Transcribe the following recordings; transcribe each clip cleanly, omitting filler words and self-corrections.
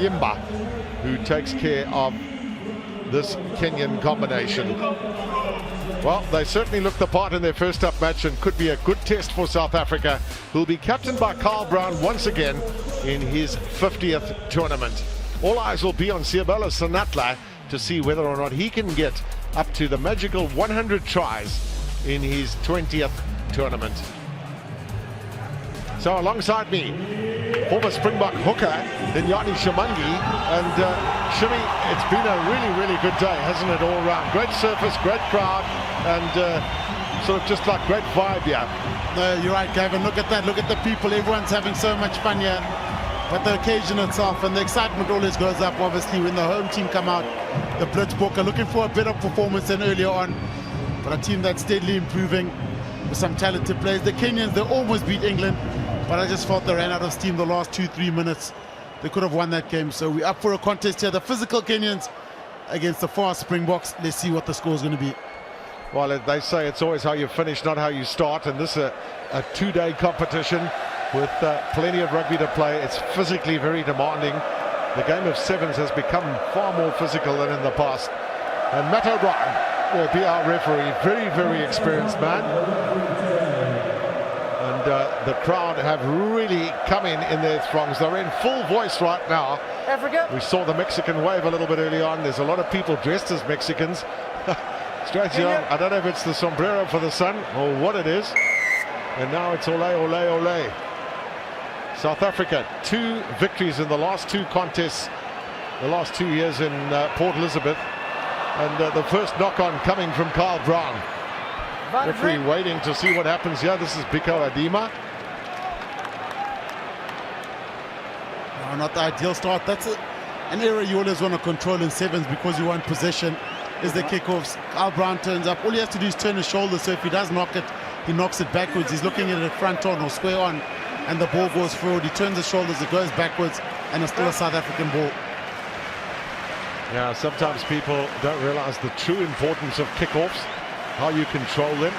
Mayimba, who takes care of this Kenyan combination. Well, they certainly looked the part in their first up match and could be a good test for South Africa, who'll be captained by Carl Brown once again in his 50th tournament. All eyes will be on Siabelo Senatla to see whether or not he can get up to the magical 100 tries in his 20th tournament. So alongside me, former Springbok hooker, Dinyani Shimangi, and Shimmy, it's been a really good day, hasn't it, all round? Great surface, great crowd, and sort of just like great vibe here. No, you're right, Gavin. Look at that, look at the people. Everyone's having so much fun here. But the occasion itself and the excitement always goes up, obviously, when the home team come out, the Blitzbokke, are looking for a better performance than earlier on. But a team that's steadily improving with some talented players. The Kenyans, they almost beat England, but I just felt they ran out of steam the last 2-3 minutes. They could have won that game. So we're up for a contest here. The physical Kenyans against the fast Springboks. Let's see what the score is going to be. Well, they say it's always how you finish, not how you start. And this is a two-day competition with plenty of rugby to play. It's physically very demanding. The game of sevens has become far more physical than in the past. And Matt O'Brien will be our referee. Very experienced man. And the crowd have really come in their throngs. They're in full voice right now. Africa. We saw the Mexican wave a little bit early on. There's a lot of people dressed as Mexicans. Straight on. I don't know if it's the sombrero for the sun or what it is. And now it's ole, ole, ole. South Africa, 2 victories in the last 2 contests, the last 2 years in Port Elizabeth. And the first knock-on coming from Carl Brown. Referee waiting to see what happens here. This is Biko Adima. No, not the ideal start. That's an area you always want to control in sevens because you want possession. Is the kickoffs. Carl Brown turns up. All he has to do is turn his shoulder. So if he does knock it, he knocks it backwards. He's looking at it front on or square on, and the ball goes forward. He turns his shoulders, it goes backwards, and it's still a South African ball. Yeah, sometimes people don't realize the true importance of kickoffs, how you control them,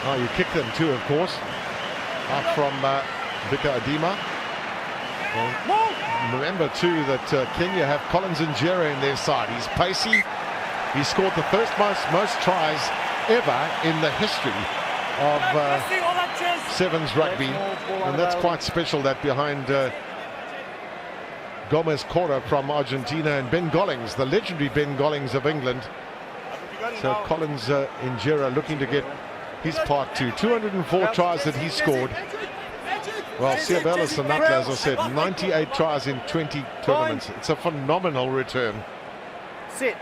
how you kick them too, of course. Out from Biko Adima. Well, remember too that Kenya have Collins Njera in their side. He's pacey. He scored the first most tries ever in the history of sevens rugby, and that's quite special, that behind Gomez Cora from Argentina and Ben Gollings, the legendary Ben Gollings of England. So Collins Njera looking to get his part too. 204 tries that he scored. Well, Siabelo Senatla, as I said, 98 tries in 20 tournaments. It's a phenomenal return. Sit.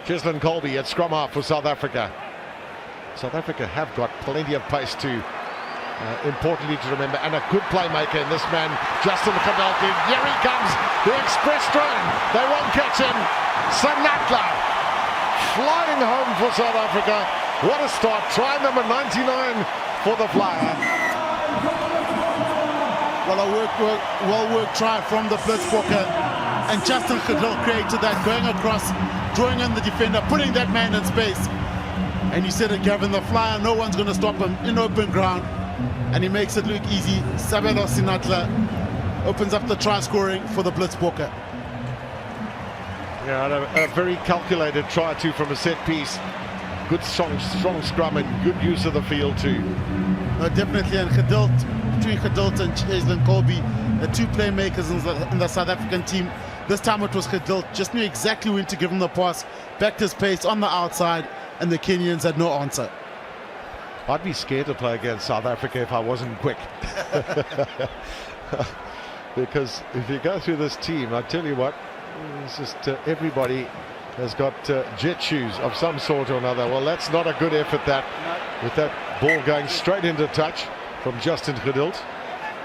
Cheslin Colby at scrum half for South Africa. South Africa have got plenty of pace too. Importantly to remember, and a good playmaker in this man, Justin Khedelt. Here he comes, the express train. They won't catch him. Senatla flying home for South Africa. What a start. Try number 99 for the Flyer. Well, a well-worked try from the Blitzbokke, and Justin Khedelt created that, going across, drawing in the defender, putting that man in space. And you said it, Gavin, the Flyer, no one's going to stop him in open ground. And he makes it look easy. Siabelo Senatla opens up the try scoring for the Blitzbokke. Yeah, a very calculated try too from a set piece. Good strong scrum and good use of the field too. No, definitely, and Khedelt, between Khedelt and Cheslin Colby, the 2 playmakers in the South African team. This time it was Khedelt, just knew exactly when to give him the pass, backed his pace on the outside, and the Kenyans had no answer. I'd be scared to play against South Africa if I wasn't quick. Because if you go through this team, I tell you what, it's just everybody has got jet shoes of some sort or another. Well, that's not a good effort, that, with that ball going straight into touch from Justin Khedelt.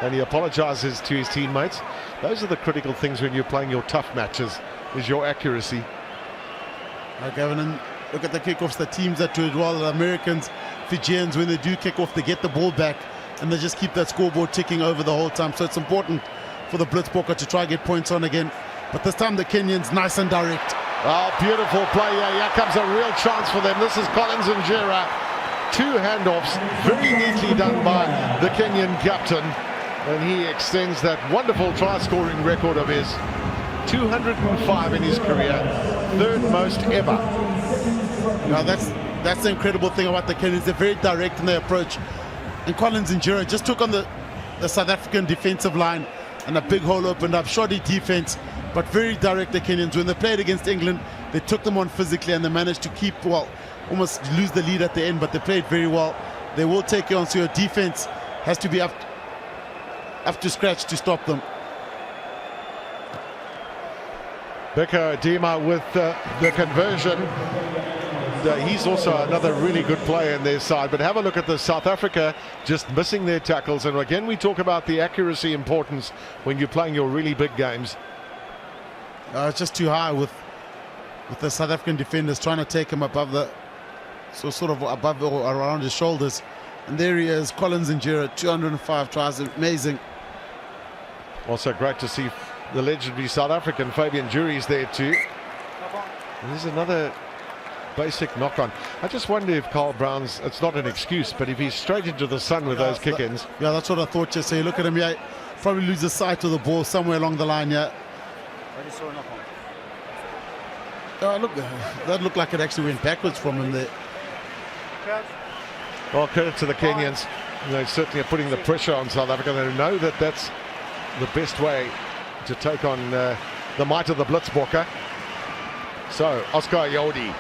And he apologizes to his teammates. Those are the critical things when you're playing your tough matches, is your accuracy. Gavin, and look at the kickoffs, the teams that do it well, the Americans, Fijians, when they do kick off, they get the ball back and they just keep that scoreboard ticking over the whole time. So it's important for the Blitzbokke to try and get points on again. But this time the Kenyans nice and direct. Oh, beautiful play. Here comes a real chance for them. This is Collins Njera. 2 handoffs, very neatly done by the Kenyan captain. and he extends that wonderful try-scoring record of his. 205 in his career, third most ever. Now that's the incredible thing about the Kenyans. They're very direct in their approach. And Collins Injera just took on the South African defensive line, and a big hole opened up. Shoddy defense, but very direct, the Kenyans. When they played against England, they took them on physically, and they managed to keep, well, almost lose the lead at the end, but they played very well. They will take you on, so your defense has to be up to scratch to stop them. Beko Dima with the conversion. He's also another really good player in their side. But have a look at the South Africa just missing their tackles. And again, we talk about the accuracy importance when you're playing your really big games. It's just too high with the South African defenders trying to take him above the, so sort of above or around his shoulders. And there he is, Collins Injera, 205 tries, amazing. Also great to see the legendary South African Fabian Jury's there too. There's another basic knock-on. I just wonder if Carl Brown's, it's not an excuse, but if he's straight into the sun with those kick-ins. Yeah, that's what I thought. Just say, look at him, yeah, probably loses sight of the ball somewhere along the line, yeah. Look, that looked like it actually went backwards from him there. Well, credit to the Kenyans. They certainly are putting the pressure on South Africa. They know that that's the best way to take on the might of the Blitzbokke. So, Oscar Yodi,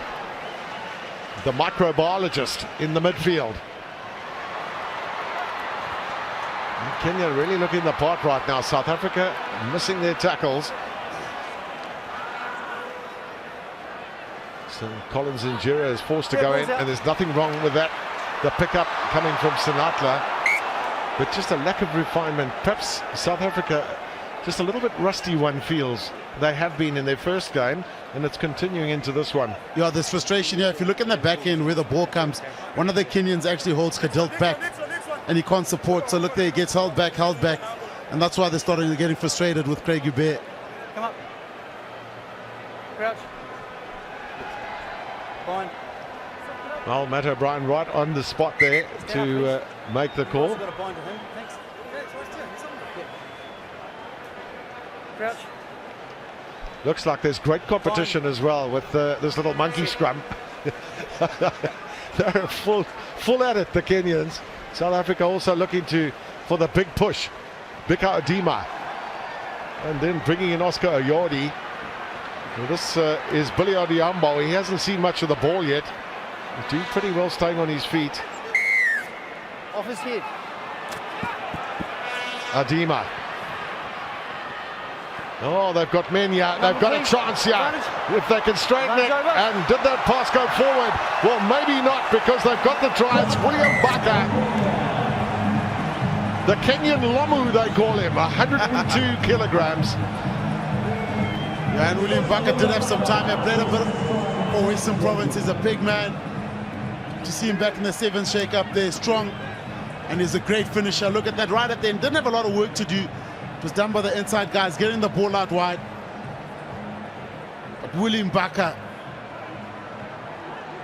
the microbiologist in the midfield. And Kenya really looking the part right now. South Africa missing their tackles. So Collins Injera is forced to go in, and there's nothing wrong with that. The pickup coming from Sinatla, but just a lack of refinement. Perhaps South Africa just a little bit rusty, one feels. They have been in their first game, and it's continuing into this one. Yeah, there's frustration here. If you look in the back end where the ball comes, one of the Kenyans actually holds Kadilt back, and he can't support. So look there, he gets held back, and that's why they're starting getting frustrated with Craig Hubert. Come up. Crouch. Fine. Well, Matt O'Brien right on the spot there to make the call. Crouch. Looks like there's great competition as well with this little monkey scrum. They're full at it, the Kenyans. South Africa also looking for the big push. Beko Dima, and then bringing in Oscar Oyodi. Well, this is Billy Odiambo. He hasn't seen much of the ball yet. He's doing pretty well staying on his feet. Off his head. Adima. Oh, they've got men here. They've got a chance here. If they can straighten it. And did that pass go forward? Well, maybe not, because they've got the try. It's William Baka. The Kenyan Lomu, they call him. 102 kilograms. Yeah, and William Baka did have some time. He played a bit for Western Province. He's a big man. To see him back in the seventh shake-up there, strong. And he's a great finisher. Look at that right at the end. Didn't have a lot of work to do. It was done by the inside guys, getting the ball out wide. But William Baka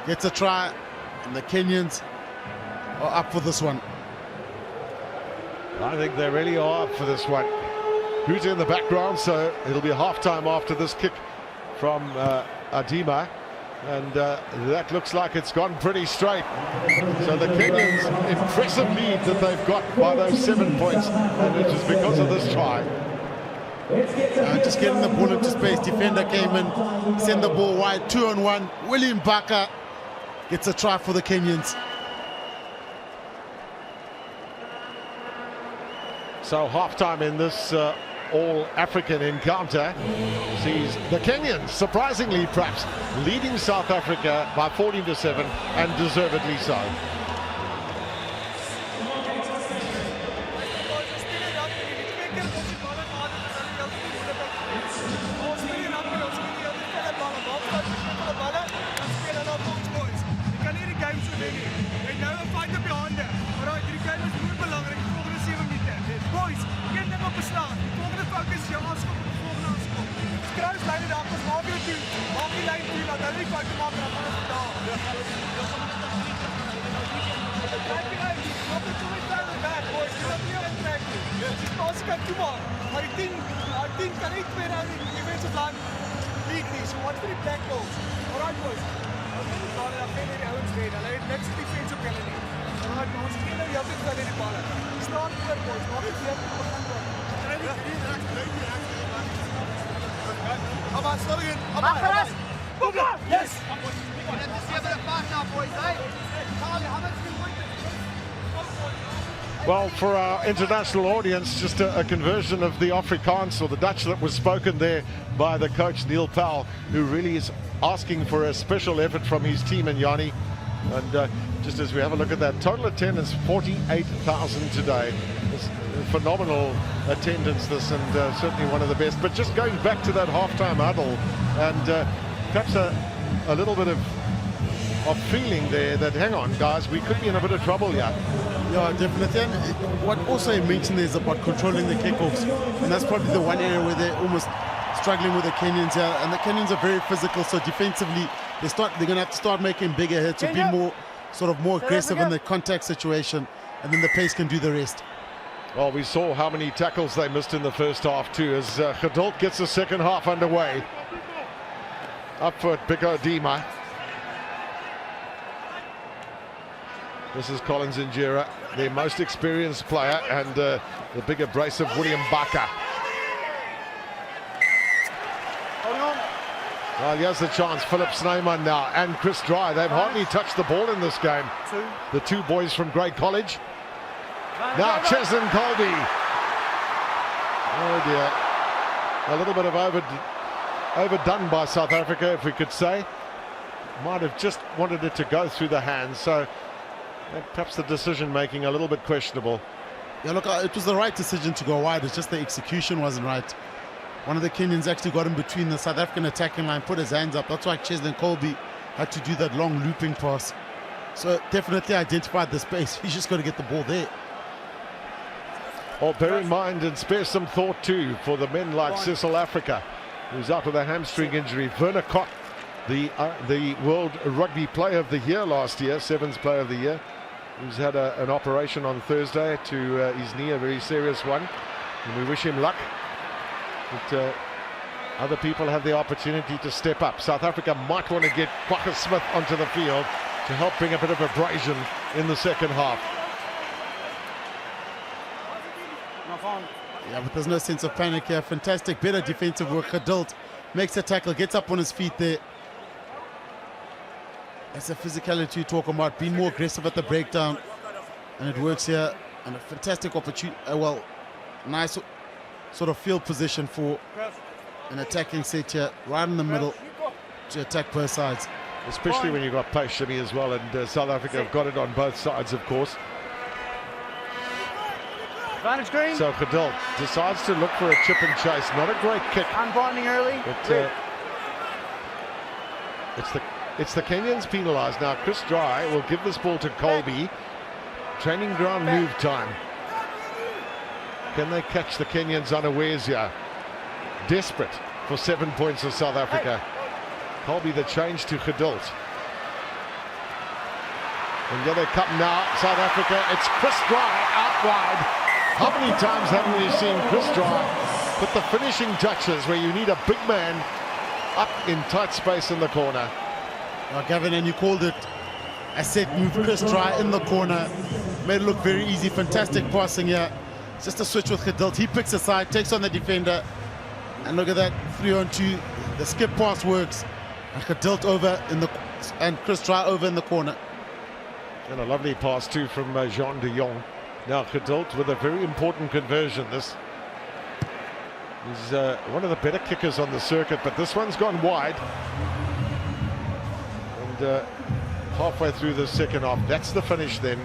gets a try, and the Kenyans are up for this one. I think they really are up for this one. Who's in the background? So it'll be half-time after this kick from Adima. And that looks like it's gone pretty straight. So the Kenyans, impressive lead that they've got by those 7 points, and it is because of this try. Just getting the ball into space. Defender came in, sent the ball wide, 2-on-1. William Baka gets a try for the Kenyans. So half-time in this all-African encounter sees the Kenyans, surprisingly perhaps, leading South Africa by 14-7, and deservedly so. Oscar, come on. I think can I play down in the defensive line? League these. So what's the black balls? All right, boys. I'm going to call it. I'm going to go straight. Let's defensive penalty. All right, boys. You have to play the ball. Start with boys. Not if you have to put on. Come on, start again. Come on. Yes. Let's have a back now, boys. Charlie, how much do you want? Well, for our international audience, just a conversion of the Afrikaans or the Dutch that was spoken there by the coach Neil Powell, who really is asking for a special effort from his team and Yanni. And just as we have a look at that, total attendance 48,000 today. It's a phenomenal attendance this, and certainly one of the best. But just going back to that halftime huddle, and perhaps a little bit of feeling there that, hang on guys, we could be in a bit of trouble here. Yeah, definitely. And what also I mentioned is about controlling the kickoffs, and that's probably the one area where they're almost struggling with the Kenyans here. And the Kenyans are very physical, so defensively they're going to have to start making bigger hits or be more aggressive in the contact situation, and then the pace can do the rest. Well, we saw how many tackles they missed in the first half too, as Geduld gets the second half underway. Up for it, Biko Dima. This is Collins Injera, their most experienced player, and the big embrace of William Baka. Well, here's the chance. Philip Snyman now and Chris Dry. They've hardly touched the ball in this game. The two boys from Grey College. Now Cheslin Colby. Oh dear. A little bit of overdone by South Africa, if we could say. Might have just wanted it to go through the hands. So perhaps the decision making a little bit questionable. Yeah, look, it was the right decision to go wide. It's just the execution wasn't right. One of the Kenyans actually got in between the South African attacking line, put his hands up. That's why Cheslin Colby had to do that long looping pass. So definitely identified the space. He's just got to get the ball there. Well, bear in mind and spare some thought too for the men like Cecil Africa, who's out with a hamstring injury. Werner Kok, the World Rugby Player of the Year last year, Sevens Player of the Year, who's had an operation on Thursday to his knee, a very serious one, and we wish him luck. But other people have the opportunity to step up. South Africa might want to get Quacker Smith onto the field to help bring a bit of abrasion in the second half. Yeah, but there's no sense of panic here. Fantastic, better defensive work. Geduld makes a tackle, gets up on his feet there. That's the physicality you talk about, being more aggressive at the breakdown, and it works here. And a fantastic opportunity, nice sort of field position for an attacking set here, right in the middle to attack both sides. Especially when you've got pace, Shimmy, as well, and South Africa have got it on both sides, of course. Advantage green. So Geduld decides to look for a chip and chase. Not a great kick. Unbinding early. But it's the Kenyans penalised. Now Chris Dry will give this ball to Colby. Training ground move time. Can they catch the Kenyans unawares here? Desperate for 7 points of South Africa. Colby the change to Geduld. And here they come now, South Africa. It's Chris Dry out wide. How many times haven't we seen Chris Dry put the finishing touches where you need a big man up in tight space in the corner? Well, Gavin, and you called it a set move. Chris Dry in the corner. Made it look very easy. Fantastic passing here. It's just a switch with Geduld. He picks aside, takes on the defender. And look at that, 3-on-2. The skip pass works. And Geduld over in the, and Chris Dry over in the corner. And a lovely pass too from Jean de Jong. Now Geduld with a very important conversion. This is one of the better kickers on the circuit, but this one's gone wide. And halfway through the second half, that's the finish then.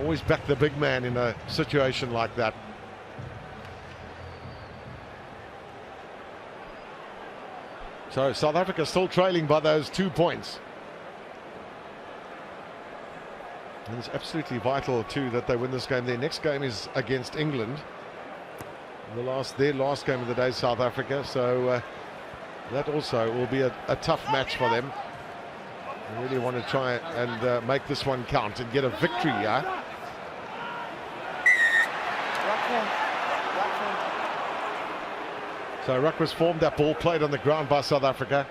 Always back the big man in a situation like that. So South Africa still trailing by those 2 points. And it's absolutely vital too that they win this game. Their next game is against England. Their last game of the day, South Africa. So that also will be a tough match for them. They really want to try and make this one count and get a victory. So ruck was formed, that ball played on the ground by South Africa.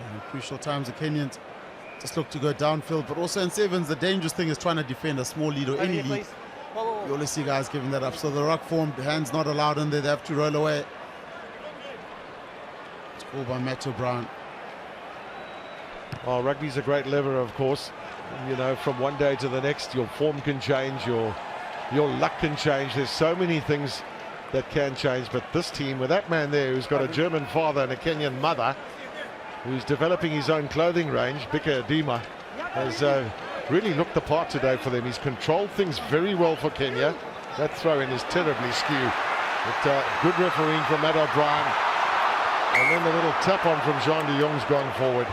In crucial times, the Kenyans just look to go downfield, but also in sevens, the dangerous thing is trying to defend a small lead or any lead. You always see guys giving that up. So the ruck formed, hands not allowed in there, they have to roll away. It's called by Matt O'Brien. Oh, rugby's a great lever, of course. You know, from one day to the next, your form can change, your luck can change. There's so many things that can change, but this team with that man there who's got a German father and a Kenyan mother, who's developing his own clothing range, Bika Adima, has really looked the part today for them. He's controlled things very well for Kenya. That throw-in is terribly skewed. But good refereeing from Matt O'Brien. And then the little tap-on from Jean de Jong's gone forward.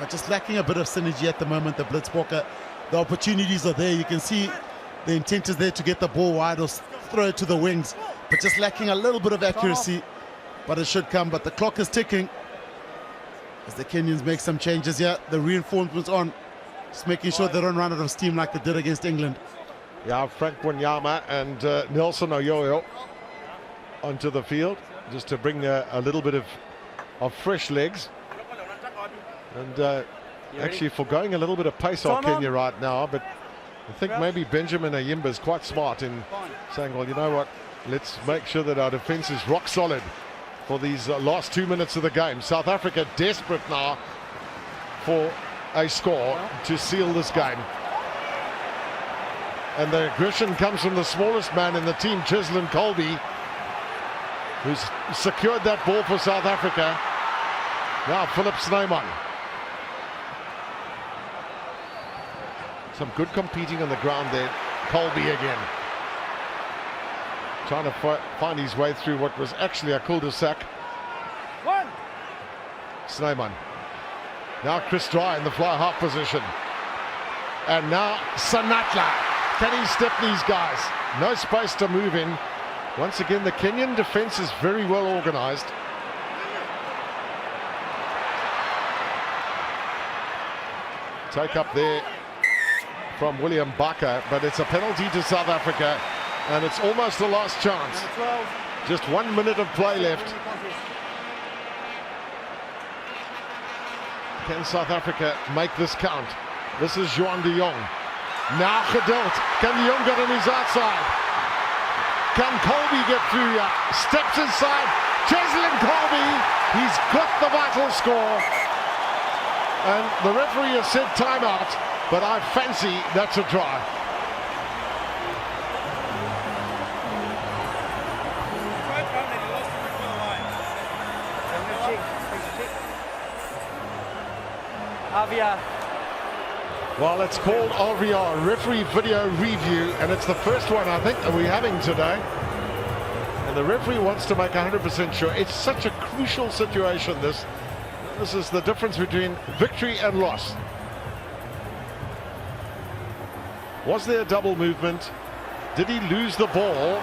Just lacking a bit of synergy at the moment, the Blitzbokke. The opportunities are there. You can see the intent is there to get the ball wide or throw it to the wings, but just lacking a little bit of accuracy. But it should come. But the clock is ticking as the Kenyans make some changes here. The reinforcements on, just making sure they don't run out of steam like they did against England. Yeah, Frank Wanyama and Nelson Oyoyo onto the field just to bring a little bit of fresh legs. And actually forgoing a little bit of pace off Kenya right now, but I think maybe Benjamin Ayimba is quite smart in saying, well, you know what, let's make sure that our defense is rock solid for these last 2 minutes of the game. South Africa desperate now for a score to seal this game. And the aggression comes from the smallest man in the team, Chislin Colby, who's secured that ball for South Africa. Now Philip Snyman. Some good competing on the ground there. Colby again. Trying to find his way through what was actually a cul-de-sac. Snyman. Now Chris Dry in the fly half position. And now Sanatla. Can he step these guys? No space to move in. Once again, the Kenyan defense is very well organized. Take up there from William Baka, but it's a penalty to South Africa, and it's almost the last chance. Just 1 minute of play left. Can South Africa make this count? This is Juan de Jong. Now Geduld. Can de Jong get on his outside? Can Colby get through here? Steps inside. Cheslin Colby. He's got the vital score. And the referee has said timeout, but I fancy that's a try. Avia. Well, it's called RVR, referee video review, and it's the first one I think that we're having today. And the referee wants to make 100% sure. It's such a crucial situation, this. This is the difference between victory and loss. Was there a double movement? Did he lose the ball?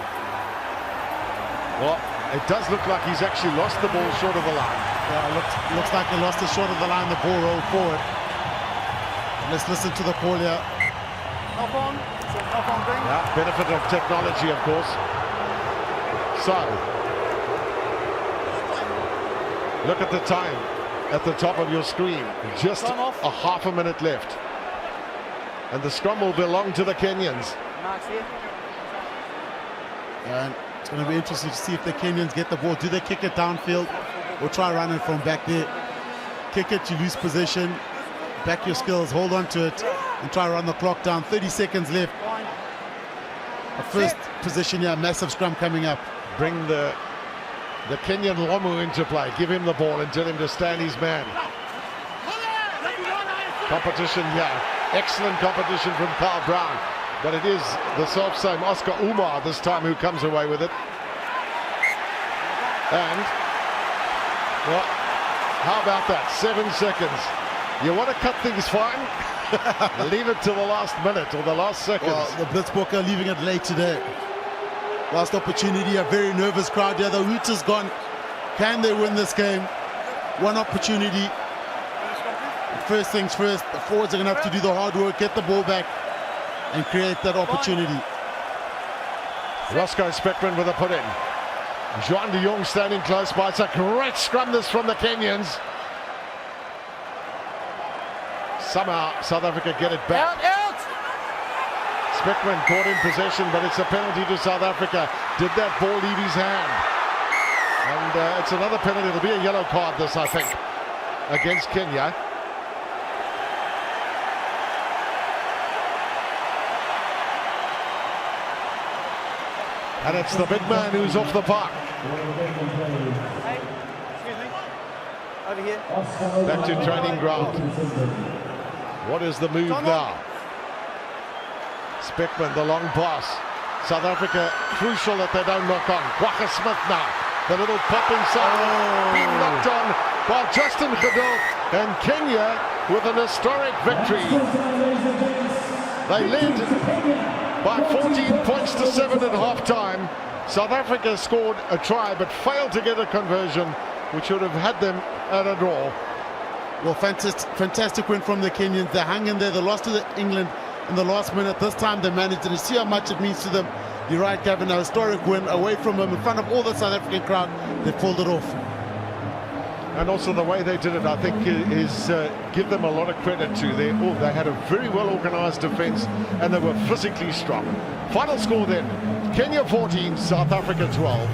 Well, it does look like he's actually lost the ball short of the line. Yeah, looks like he lost it short of the line. The ball rolled forward. Let's listen to the call here. Knock on. Knock on, Green. Yeah, benefit of technology, of course. So, look at the time at the top of your screen. Just a half a minute left. And the scrum will belong to the Kenyans. Mark's here. And it's going to be interesting to see if the Kenyans get the ball. Do they kick it downfield or try running from back there? Kick it, you lose position. Back your skills, hold on to it, and try to run the clock down. 30 seconds left. The first position here, massive scrum coming up. Bring the Kenyan Lomu into play. Give him the ball and tell him to stand his man. Competition here. Excellent competition from Carl Brown. But it is the self-same Oscar Umar this time who comes away with it. And, well, how about that? 7 seconds. You want to cut things fine? Leave it to the last minute or the last seconds. Well, the Blitzbokke are leaving it late today. Last opportunity, a very nervous crowd here. The Roots is gone. Can they win this game? One opportunity. First things first, the forwards are going to have to do the hard work, get the ball back, and create that opportunity. Roscoe Speckman with a put in. Juan de Jong standing close by. It's a great scrum this from the Kenyans. Somehow South Africa get it back. Out! Speckman caught in possession, but it's a penalty to South Africa. Did that ball leave his hand? And it's another penalty. It'll be a yellow card this, I think, against Kenya. And it's the big man who's off the park. Hey, excuse me. Over here. Back to training ground. What is the move now? Speckman, the long pass. South Africa, crucial that they don't knock on. Kwagga Smith now. The little pop inside. Being knocked on by Justin Goodall. And Kenya with an historic victory. They led by 14 points to 7 at half-time. South Africa scored a try but failed to get a conversion, which would have had them at a draw. Well, fantastic win from the Kenyans. They hung in there. They lost to England in the last minute. This time they managed, and you see how much it means to them. You're right, Gavin, a historic win away from them in front of all the South African crowd. They pulled it off. And also the way they did it, I think, is give them a lot of credit to. They had a very well-organised defence, and they were physically strong. Final score then, Kenya 14, South Africa 12.